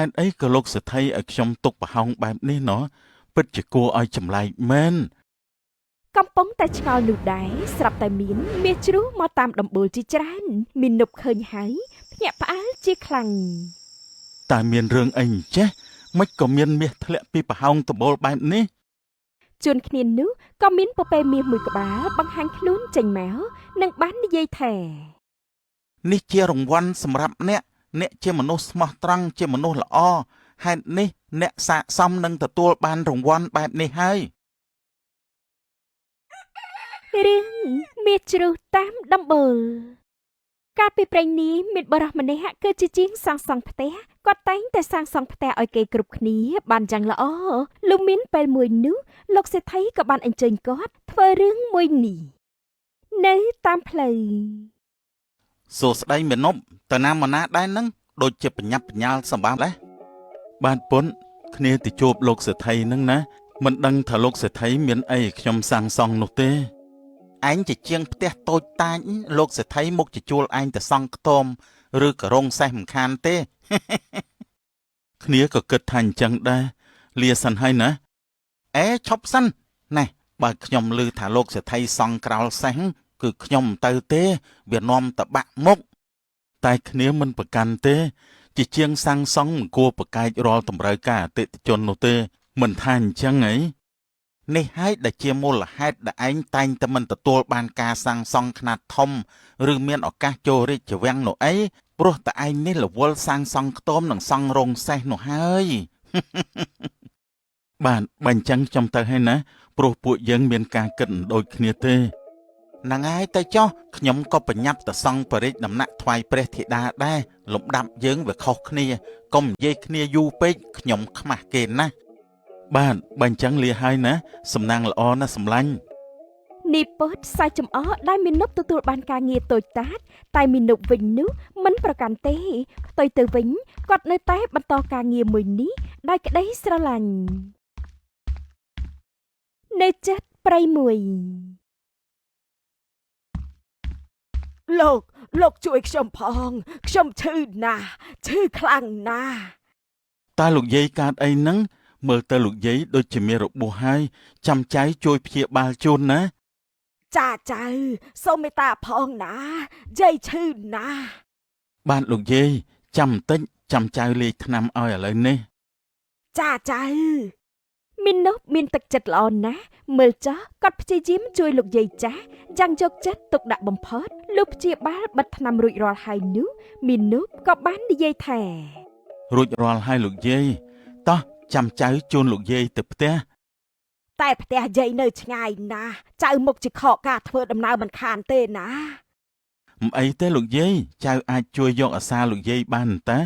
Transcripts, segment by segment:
ตุไอ้กะโลกสะไทยอักชมตกปะหองแบบนี้เนาะปิดจะกลัวไอ้จำไรแม่นកំពុងតែឆ្ងល់នោះដែរស្រាប់តែមានមាសជ្រុះមកតាមដំបូលជាច្រើនមាននប់ឃើញហើយភ្ញាក់ផ្អើលជាខ្លាំងតែមានរឿងអីចេះមិនក៏មានមាសធ្លាក់ពីប្រហោងដបូលបែបនេះជួនគ្នានោះក៏មានពពែមាសមួយក្បាលបង្ហាញខ្លួនចេញមកនិងបាននិយាយថានេះជារង្វាន់សម្រាប់អ្នកជាមនុស្សស្មោះត្រង់ជាមនុស្សល្អហេតុនេះអ្នកស័ក្តិសមនឹងទទួលបានរង្វាន់បែបនេះហើយរឿងមាសជ្រុះតាមដំបូលកាលពីព្រេងនេះមានបរិះម្នាក់គឺជាជាងសាងសង់ផ្ទះគាត់តែងតែសាងសង់ផ្ទះឲ្យគេគ្រប់គ្នាបានយ៉ាងល្អលុំមានពេលមួយនោះលោកសេដ្ឋីក៏បានអញ្ជើញគាត់ធ្វើរឿងមួយនេះនៅតាមផ្លូវសួស្ដីមេនប់តើណាមកណាដែរនឹងដូចជាបញ្ញាប់បញ្ញាល់សម្បាប់ដែរបានពុនគ្នាទៅជួបលោកសេដ្ឋីនឹងណាមិនដឹងថាលោកសេដ្ឋីមានអីខ្ញុំសាងសង់នោះទេឯងជាជាងផ្ទះតូចតាចលោកសេដ្ឋីមុខជាជួលឯងទៅសង់ខ្ទមឬក៏រងសេះមិនខានទេគ្នាក៏គិតថាអញ្ចឹងដែរលាសិនហើយណាឈប់សិនណែបើខ្ញុំឮថាលោកសេដ្ឋីសង់ក្រោលសេះគឺខ្ញុំមិនទៅទេវានាំតបាក់មុខតែគ្នាមិនប្រកាន់ទេជាជាងសាងសង់មិនគួរប្រកែករាល់តម្រូវការអតិថិជននោះទេមិនថាអញ្ចឹងហីនេះហើយដែលជាមូលហេតុដែលឯងតែងតែមិនទទួលបានការសាងសង់ខ្នាតធំឬមានឱកាសចូលរាជវាំងនោះអីព្រោះតែឯងនេះរវល់សាងសង់ខ្ទមនិងសង់រោងសេះនោះហើយបាទបើអញ្ចឹងខ្ញុំទៅហើយណាព្រោះពួកយើងមានការគិតមិនដូចគ្នាទេហ្នឹងហើយទៅចុះខ្ញុំក៏ប្រញាប់ទៅសង់បរិយាដំណាក់ថ្វាយព្រះធីតាដែរលំដាប់យើងវាខុសគ្នាកុំនិយាយគ្នាយូរពេកខ្ញុំខ្មាស់គេណាបាទបើអញ្ចឹងលាហើយណាសំណាងល្អណាស់សម្លាញ់នេះពតសាច់ចំអកដែលមាននប់ទទួលបានការងារតូចតាចតែមាននប់វិញនោះមិនប្រកាន់ទេផ្ទុយទៅវិញគាត់នៅតែបន្តការងារមួយនេះដោយក្តីស្រឡាញ់នៅចិត្តព្រៃមួយលោកជួយខ្ញុំផងខ្ញុំឈឺណាស់ឈឺខ្លាំងណាស់តើលោកយាយកើតអីហ្នឹងមើលទៅលោកយាយដូចជាមានរបួសហើយចាំចៅជួយព្យាបាលជូនណាចាចៅសូមមេត្តាផងណាយាយឈឺណាស់បាទលោកយាយចាំបន្តិចចាំចៅលាយថ្នាំឲ្យឥឡូវនេះចាចៅមីនប់មានទឹកចិត្តល្អណាស់មើលចោះគាត់ព្យាយាមជួយលោកយាយចាស់យ៉ាងយកចិត្តទុកដាក់បំផុតលោកព្យាបាលបិទថ្នាំរួចរាល់ហើយនោះមីនប់ក៏បាននិយាយថារួចរាល់ហើយលោកយាយតោះចាំចៅជូនលោកយាយទៅផ្ទះតែផ្ទះយាយនៅឆ្ងាយណាស់ចៅមុខជាខកការធ្វើដំណើរមិនខានទេណាមិនអីទេលោកយាយចៅអាចជួយយកអាសាលោកយាយបានតា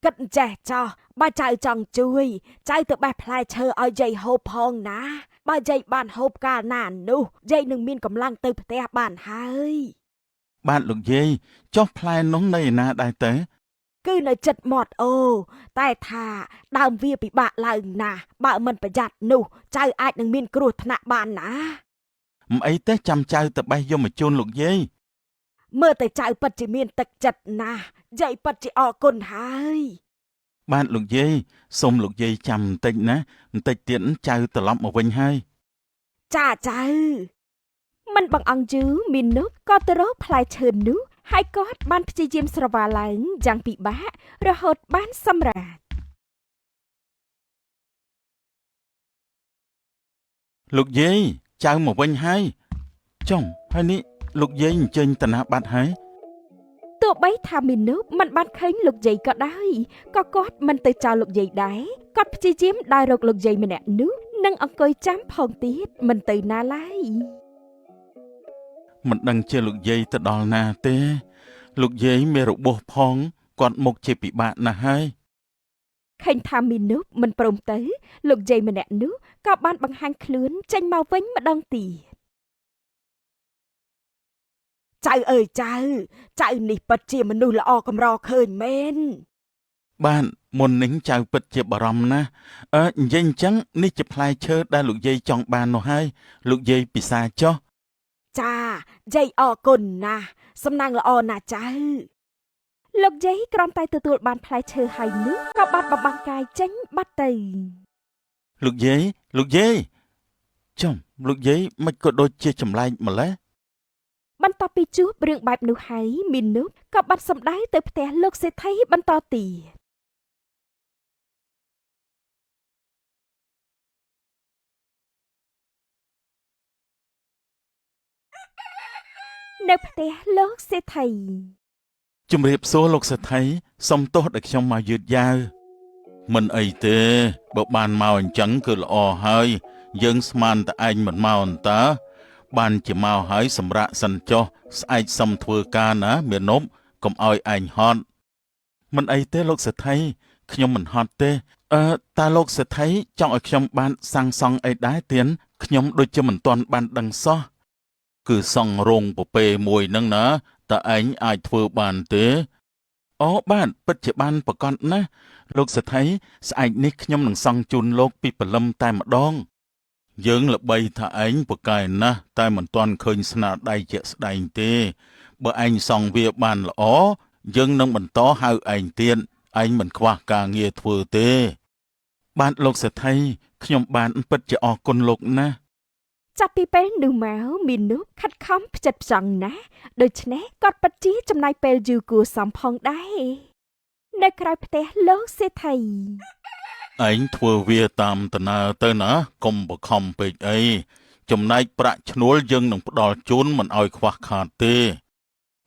គិតចេះចោះបើចៅចង់ជួយចៅទៅបេះផ្លែឈើឲ្យយាយហូបផងណាបើយាយបានហូបកាលណានោះយាយនឹងមានកម្លាំងទៅផ្ទះបានហើយបាទលោកយាយចុះផ្លែនោះនៅឯណាដែរទៅគឺនៅចិត្តមាត់អូតែថាដើមវាពិបាកឡើងណាស់បើមិនប្រយ័ត្ននោះចៅអាចនឹងមានគ្រោះថ្នាក់បានណាមិនអីទេចាំចៅទៅបេះយកមកជូនលោកយាយមើលតែចៅពិតជាមានទឹកចិត្តណាស់យាយពិតជាអរគុណហើយបាទលោកយាយសូមលោកយាយចាំបន្តិចណាបន្តិចទៀតចៅត្រឡប់មកវិញហើយចាចៅមិនបងអង្គយូមាននោះក៏ទៅរកផ្លែឈើនោះហើយគាត់បានព្យាយាមស្រវាឡើងយ៉ាងពិបាករហូតបានសម្រេចលោកយាយចៅមកវិញហើយចុងហើយនេះលោកយាយអញ្ជើញតាណាបាត់ហើយទោះបីថាមីនុបមិនបានឃើញលោកយាយក៏ដោយក៏គាត់មិនទៅចោលលោកយាយដែរគាត់ព្យាយាមដើររកលោកយាយម្នាក់នោះនិងអង្គុយចាំផងទៀតមិនទៅណាឡើយមិនដឹងជាលោកយាយទៅដល់ណាទេលោកយាយមានរបួសផងគាត់មុខជាពិបាកណាស់ហើយឃើញថាមីនុបមិនព្រមទៅលោកយាយម្នាក់នោះក៏បានបង្ហាញខ្លួនចេញមកវិញម្ដងទៀតចៅអើយចៅនេះពិតជាមនុស្សល្អកម្រឃើញមែនបានមុននេះចៅពិតជាបារម្ភណាស់និយាយអញ្ចឹងនេះជាផ្លែឈើដែលលោកយាយចង់បាននោះហើយលោកយាយពិសាចុះចាយាយអរគុណណាស់សំណាងល្អណាស់ចៅ លោកយាយគ្រាន់តែទទួលបានផ្លែឈើហើយនោះក៏បាត់បង់បាំងកាយចេញបាត់ទៅ លោកយាយចំលោកយាយមិនក៏ដូចជាចម្លែកម្ល៉េះ បន្ទាប់ពីជួបរឿងបែបនោះហើយមីនុបក៏បាត់សម្ដៅទៅផ្ទះលោកសេដ្ឋីបន្តទៀតនៅផ្ទះលោកសេដ្ឋី ជំរាបសួរលោកសេដ្ឋីសុំទោសដែលខ្ញុំមកយឺតយ៉ាវមិនអីទេបើបានមកអញ្ចឹងគឺល្អហើយយើងស្មានតែឯងមិនមកអន្តើបានជាមកហើយសម្រាប់សិនចុះស្អែកសុំធ្វើការណាមានុបកុំឲ្យឯងហត់មិនអីទេលោកសេដ្ឋីខ្ញុំមិនហត់ទេតើលោកសេដ្ឋីចង់ឲ្យខ្ញុំបានសាងសង់អីដែរទៀនខ្ញុំដូចជាមិនទាន់បានដឹងសោះគឺសង់រោងពពែមួយហ្នឹងណាតើឯងអាចធ្វើបានទេអូបាទពិតជាបានប្រកបណាស់លោកសេដ្ឋីស្អែកនេះខ្ញុំនឹងសង់ជូនលោកពីព្រលឹមតែម្ដងយើងល្បីថាឯងពូកែណាស់តែមិនទាន់ឃើញស្នាដៃជាក់ស្ដែងទេបើឯងសង់វាបានល្អយើងនឹងបន្តហៅឯងទៀតឯងមិនខ្វះការងារធ្វើទេបាទលោកសេដ្ឋីខ្ញុំបានពិតជាអរគុណលោកណាស់ចាប់ពីពេលនោះមកមីនុបខិតខំផ្ចិតផ្ចង់ណាស់ដូច្នេះគាត់ពិតជាចំណាយពេលយូរគួរសមផងដែរនៅក្រៅផ្ទះលោកសេដ្ឋី ឯងធ្វើវាតាមដំណើរទៅណាកុំបខំពេកអីចំណែកប្រាក់ឈ្នួលយើងនឹងផ្ដល់ជូនមិនឲ្យខ្វះខាតទេ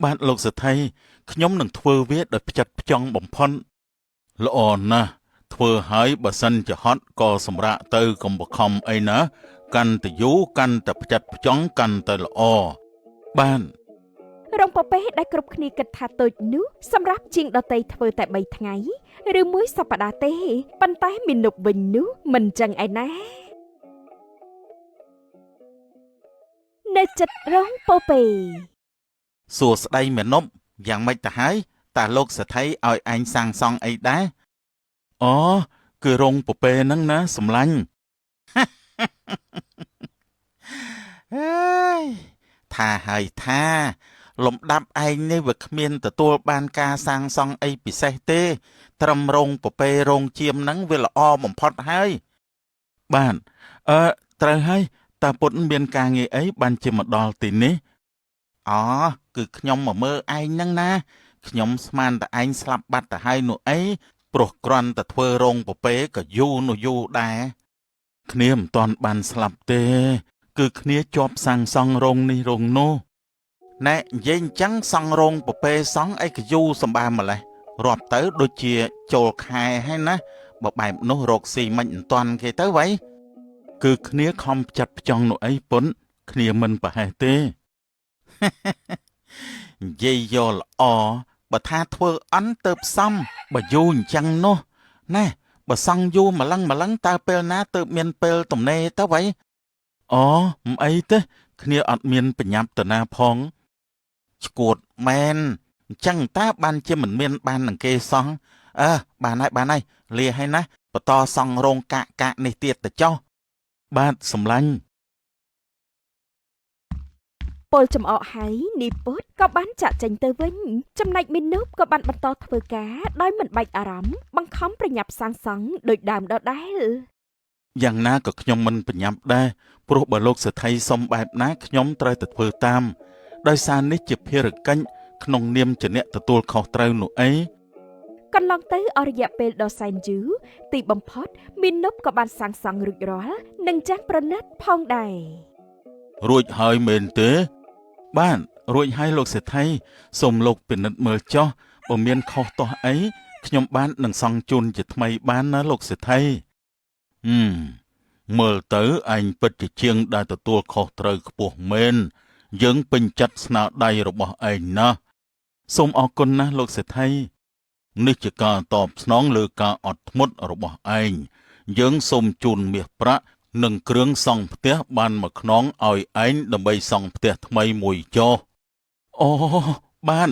បាទលោកសេដ្ឋីខ្ញុំនឹងធ្វើវាដោយផ្ចិតផ្ចង់បំផុតល្អណាស់ធ្វើហើយបើសិនជាហត់ក៏សម្រាកទៅកុំបខំអីណាកាន់តែយូរកាន់តែផ្ចិតផ្ចង់កាន់តែល្អបាន រងពពែដែលគ្រប់គ្នាគិតថាតូចនោះសម្រាប់ជាងដតីធ្វើតែ3ថ្ងៃឬមួយសប្តាហ៍ទេប៉ុន្តែមីនុបវិញនោះមិនចឹងឯណានៅចិត្តរងពពែ សួស្ដីមេនុបយ៉ាងម៉េចទៅហើយតើលោកសេដ្ឋីឲ្យឯងសាងសង់អីដែរអូគឺរោងពពែហ្នឹងណាសម្លាញ់អើយថាហើយថាលំដាប់ឯងនេះវាគ្មានទទួលបានការសាងសង់អីពិសេសទេត្រឹមរោងពពែរោងជាមហ្នឹងវាល្អបំផុតហើយបាទត្រូវហើយតើពុតមានការងារអីបានជាមកដល់ទីនេះអូគឺខ្ញុំមកមើលឯងហ្នឹងណាខ្ញុំស្មានតែឯងស្លាប់បាត់ទៅហើយនោះអីព្រោះគ្រាន់តែធ្វើរោងពពែក៏យូរនោះយូរដែរគ្នាមិនទាន់បានស្លាប់ទេគឺគ្នាជាប់សាងសង់រោងនេះរោងនោះណែនិយាយអញ្ចឹងសង់រោងពពែសង់អីក៏យូរសម្បើម្លេះរាប់ទៅដូចជាចូលខែហើយណាបើបែបនោះរកស៊ីមិនទាន់គេទៅវ៉ៃគឺគ្នាខំផ្ចិតផ្ចង់នោះអីពុនគ្នាមិនប្រហែសទេនិយាយយកល្អបើថាធ្វើអន់ទៅផ្សំបើយូរអញ្ចឹងនោះណែបើសង់យូរម្លឹងតើពេលណាទៅមានពេលទំនេរទៅវ៉ៃអូមិនអីទេគ្នាអត់មានបញ្ញាប់តាណាផងឈួតមែនអញ្ចឹងតើបានជាមិនមានបាននឹងគេសង់បានហើយលាហើយណាបន្តសង់រោងកាកនេះទៀតទៅចុះបាទសម្លាញ់ពលចំអកហើយនីពុតក៏បានចាក់ចេញទៅវិញចំណែកមីនុបក៏បានបន្តធ្វើការដោយមិនបាច់អារម្មណ៍បង្ខំប្រញាប់សាងសង់ដោយដើមដដែលយ៉ាងណាក៏ខ្ញុំមិនប្រញាប់ដែរព្រោះបើលោកសេដ្ឋីសុំបែបណាខ្ញុំត្រូវតែធ្វើតាមដោយសារនេះជាភារកិច្ចក្នុងនាមជាអ្នកទទួលខុសត្រូវនោះអីកន្លងទៅអស់រយៈពេលដ៏សែនយូរទីបំផុតមីនុបក៏បានសាងសង់រួចរាល់និងយ៉ាងប្រណិតផងដែររួចហើយមែនទេបានរួចហើយលោកសេដ្ឋីសូមលោកពិនិត្យមើលចុះបើមានខុសទាស់អីខ្ញុំបាននឹងសង់ជូនជាថ្មីបានណាលោកសេដ្ឋីមើលទៅឯងពិតជាជាងដែលទទួលខុសត្រូវខ្ពស់មែនយើងពេញចិត្តស្នាដៃរបស់ឯងណាស់សូមអរគុណណាស់លោកសេដ្ឋីនេះជាការតបស្នងលើការអត់ធ្មត់របស់ឯងយើងសូមជូនមាសប្រាក់និងគ្រឿងសង់ផ្ទះបានមួយខ្នងឲ្យឯងដើម្បីសង់ផ្ទះថ្មីមួយចុះអូបាន